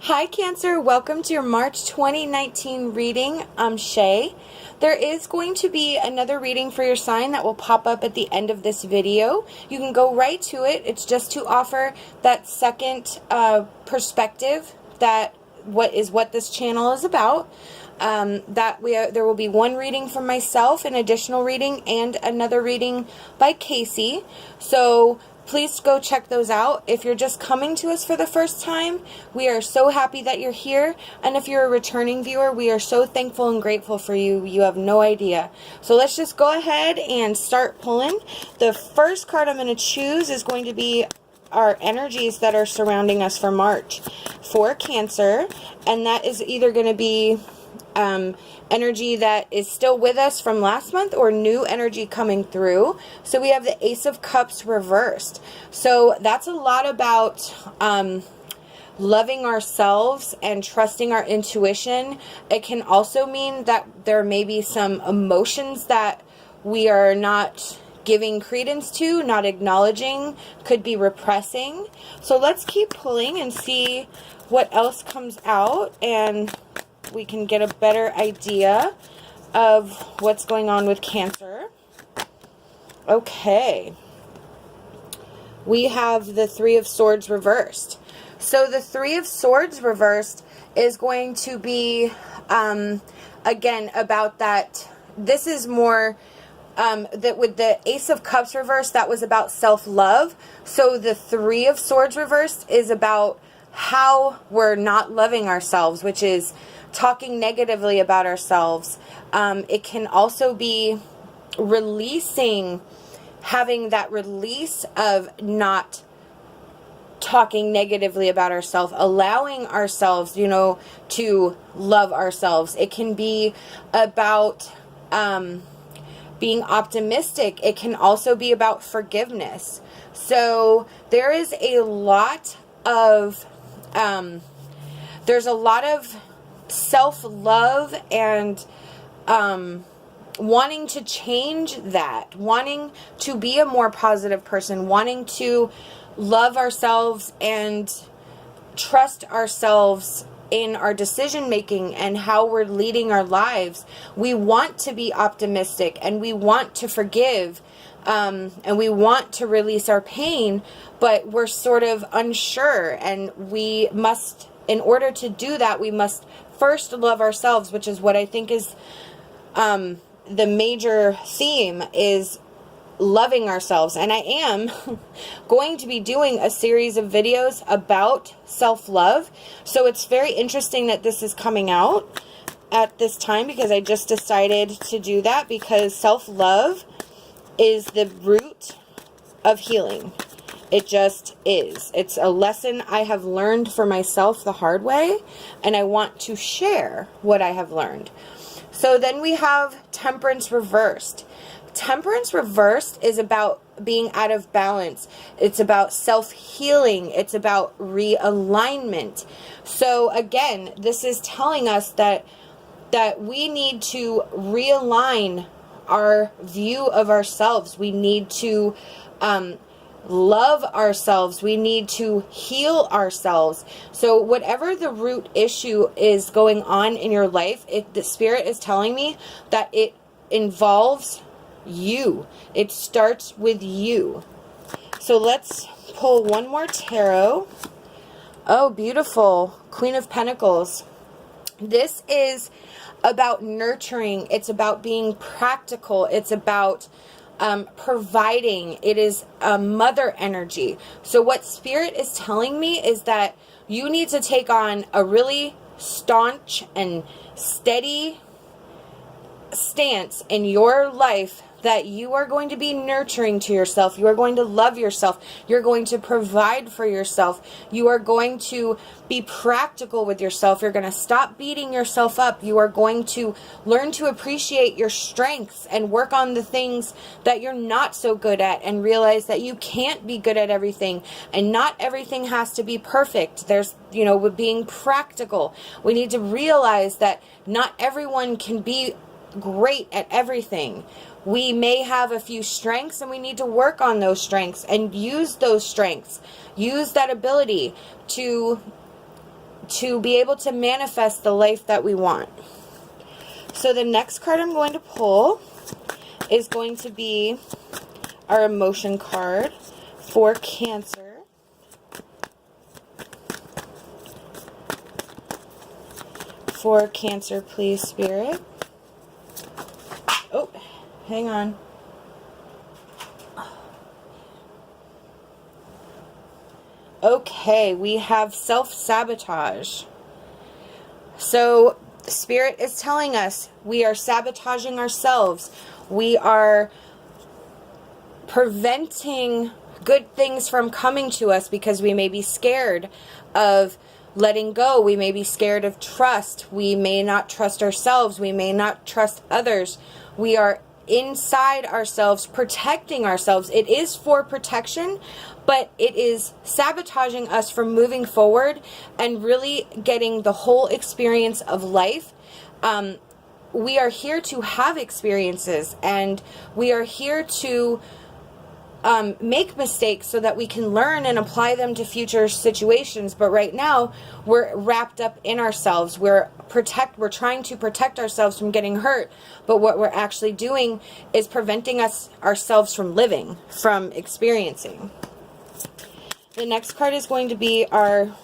Hi Cancer, welcome to your March 2019 reading. I'm Shae. There is going to be another reading for your sign that will pop up at the end of this video. You can go right to it. It's just to offer that second perspective that what this channel is about. There will be one reading from myself, an additional reading, and another reading by Kacee. So please go check those out. If you're just coming to us for the first time, we are so happy that you're here. And if you're a returning viewer, we are so thankful and grateful for you. You have no idea. So let's just go ahead and start pulling. The first card I'm going to choose is going to be our energies that are surrounding us for March for Cancer. And that is either going to be energy that is still with us from last month or new energy coming through. So we have the Ace of Cups reversed. So that's a lot about loving ourselves and trusting our intuition. It can also mean that there may be some emotions that we are not giving credence to, not acknowledging, could be repressing. So let's keep pulling and see what else comes out, and we can get a better idea of what's going on with Cancer. Okay. We have the Three of Swords reversed. So the Three of Swords reversed is going to be, again, about that. This is more, that with the Ace of Cups reversed, that was about self-love. So the Three of Swords reversed is about how we're not loving ourselves, which is talking negatively about ourselves. It can also be releasing, having that release of not talking negatively about ourselves, allowing ourselves, to love ourselves. It can be about being optimistic. It can also be about forgiveness. So there is a lot of there's a lot of self-love and wanting to change that, wanting to be a more positive person, wanting to love ourselves and trust ourselves in our decision making and how we're leading our lives. We want to be optimistic and we want to forgive, and we want to release our pain, but we're sort of unsure, and we must, in order to do that, we must first love ourselves, which is what I think is the major theme, is loving ourselves. And I am going to be doing a series of videos about self-love. So it's very interesting that this is coming out at this time, because I just decided to do that, because self-love is the root of healing. It just is. It's a lesson I have learned for myself the hard way, and I want to share what I have learned. So then we have Temperance reversed. Temperance reversed is about being out of balance. It's about self-healing. It's about realignment. So again, this is telling us that we need to realign our view of ourselves. We need to love ourselves. We need to heal ourselves. So whatever the root issue is going on in your life, the Spirit is telling me that it involves you. It starts with you. So let's pull one more tarot. Oh, beautiful. Queen of Pentacles. This is about nurturing. It's about being practical. It's about providing. It is a mother energy. So what Spirit is telling me is that you need to take on a really staunch and steady stance in your life, that you are going to be nurturing to yourself. You are going to love yourself. You're going to provide for yourself. You are going to be practical with yourself. You're going to stop beating yourself up. You are going to learn to appreciate your strengths and work on the things that you're not so good at, and realize that you can't be good at everything, and not everything has to be perfect. There's, with being practical, we need to realize that not everyone can be great at everything. We may have a few strengths, and we need to work on those strengths and use those strengths. Use that ability to to be able to manifest the life that we want. So the next card I'm going to pull is going to be our emotion card for Cancer. For Cancer, please, Spirit. Oh, hang on. Okay, we have self-sabotage. So, Spirit is telling us we are sabotaging ourselves. We are preventing good things from coming to us because we may be scared of letting go. We may be scared of trust. We may not trust ourselves. We may not trust others. We are inside ourselves, protecting ourselves. It is for protection, but it is sabotaging us from moving forward and really getting the whole experience of life. We are here to have experiences, and we are here to make mistakes so that we can learn and apply them to future situations. But right now, we're wrapped up in ourselves. We're trying to protect ourselves from getting hurt. But what we're actually doing is preventing ourselves from living, from experiencing. The next card is going to be our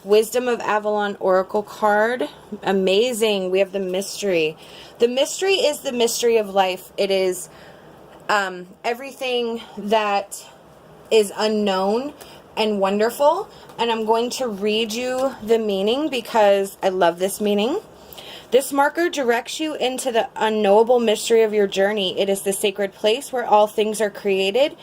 Wisdom of Avalon Oracle card. Amazing. We have the mystery. The mystery is the mystery of life. It is everything that is unknown and wonderful. And I'm going to read you the meaning because I love this meaning. This marker directs you into the unknowable mystery of your journey. It is the sacred place where all things are created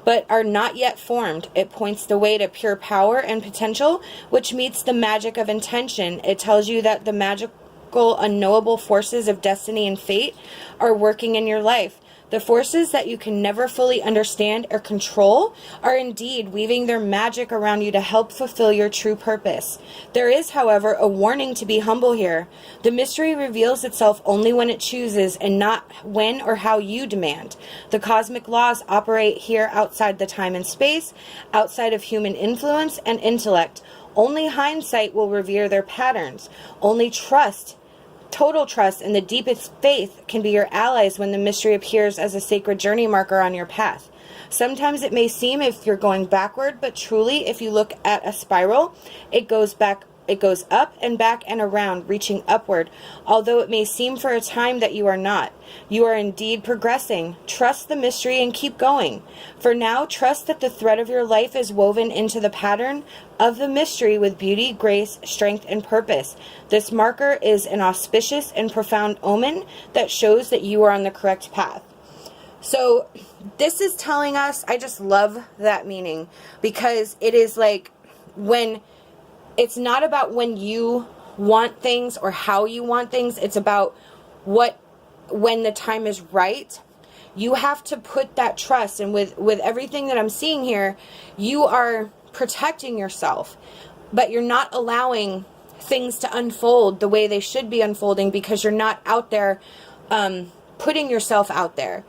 but are not yet formed. It points the way to pure power and potential, which meets the magic of intention. It tells you that the magical, unknowable forces of destiny and fate are working in your life. The forces that you can never fully understand or control are indeed weaving their magic around you to help fulfill your true purpose. There is, however, a warning to be humble here. The mystery reveals itself only when it chooses and not when or how you demand. The cosmic laws operate here outside the time and space, outside of human influence and intellect. Only hindsight will reveal their patterns. Only total trust and the deepest faith can be your allies when the mystery appears as a sacred journey marker on your path. Sometimes it may seem if you're going backward, but truly, if you look at a spiral, it goes up and back and around, reaching upward. Although it may seem for a time that you are not, you are indeed progressing. Trust the mystery and keep going. For now, trust that the thread of your life is woven into the pattern of the mystery with beauty, grace, strength, and purpose. This marker is an auspicious and profound omen that shows that you are on the correct path. So this is telling us, I just love that meaning, because it is like when it's not about when you want things or how you want things. It's about when the time is right. You have to put that trust. And with everything that I'm seeing here, you are protecting yourself, but you're not allowing things to unfold the way they should be unfolding because you're not out there putting yourself out there.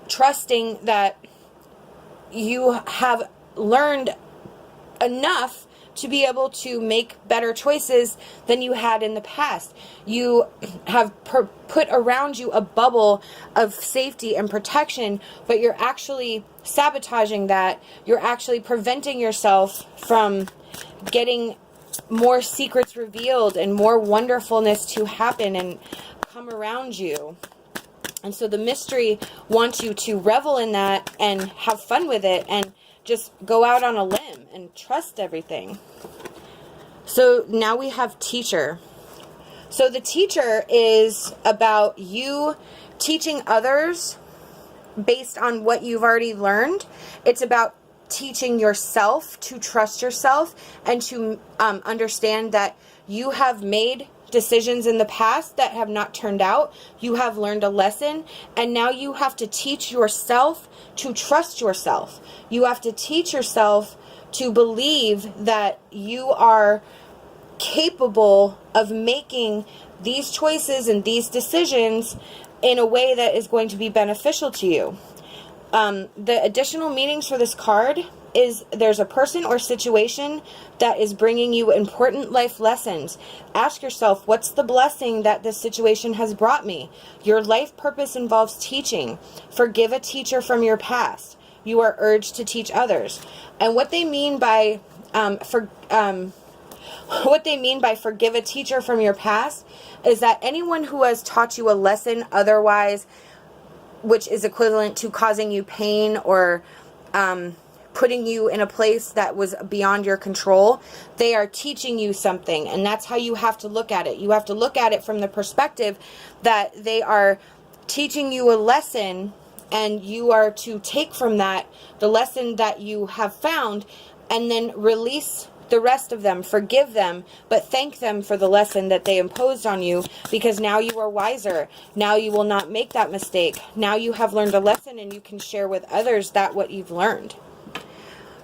Trusting that you have learned enough to be able to make better choices than you had in the past. You have put around you a bubble of safety and protection, but you're actually sabotaging that. You're actually preventing yourself from getting more secrets revealed and more wonderfulness to happen and come around you. And so the mystery wants you to revel in that and have fun with it and just go out on a limb and trust everything. So now we have teacher. So the teacher is about you teaching others based on what you've already learned. It's about teaching yourself to trust yourself and to understand that you have made decisions in the past that have not turned out. You have learned a lesson, and now you have to teach yourself to trust yourself. You have to teach yourself to believe that you are capable of making these choices and these decisions in a way that is going to be beneficial to you. The additional meanings for this card there's a person or situation that is bringing you important life lessons. Ask yourself, what's the blessing that this situation has brought me? Your life purpose involves teaching. Forgive a teacher from your past. You are urged to teach others. And what they mean by forgive a teacher from your past is that anyone who has taught you a lesson otherwise, which is equivalent to causing you pain or putting you in a place that was beyond your control, they are teaching you something. And that's how you have to look at it. You have to look at it from the perspective that they are teaching you a lesson, and you are to take from that the lesson that you have found, and then release the rest of them. Forgive them, but thank them for the lesson that they imposed on you, because now you are wiser. Now you will not make that mistake. Now you have learned a lesson, and you can share with others that what you've learned.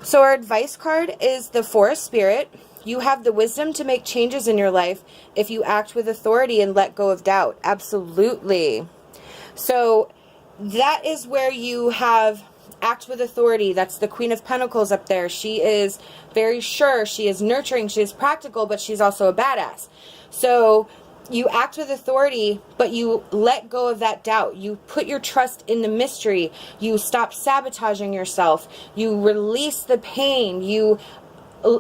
So our advice card is the Forest Spirit. You have the wisdom to make changes in your life if you act with authority and let go of doubt. Absolutely. So that is where you have act with authority. That's the Queen of Pentacles up there. She is very sure. She is nurturing. She is practical, but she's also a badass. So you act with authority, but you let go of that doubt. You put your trust in the mystery. You stop sabotaging yourself. You release the pain. You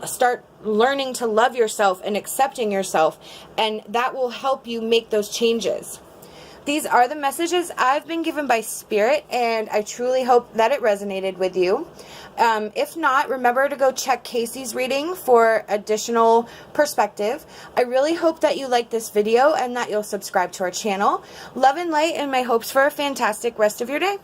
start learning to love yourself and accepting yourself. And that will help you make those changes. These are the messages I've been given by Spirit, and I truly hope that it resonated with you. If not, remember to go check Kacey's reading for additional perspective. I really hope that you like this video and that you'll subscribe to our channel. Love and light, and my hopes for a fantastic rest of your day.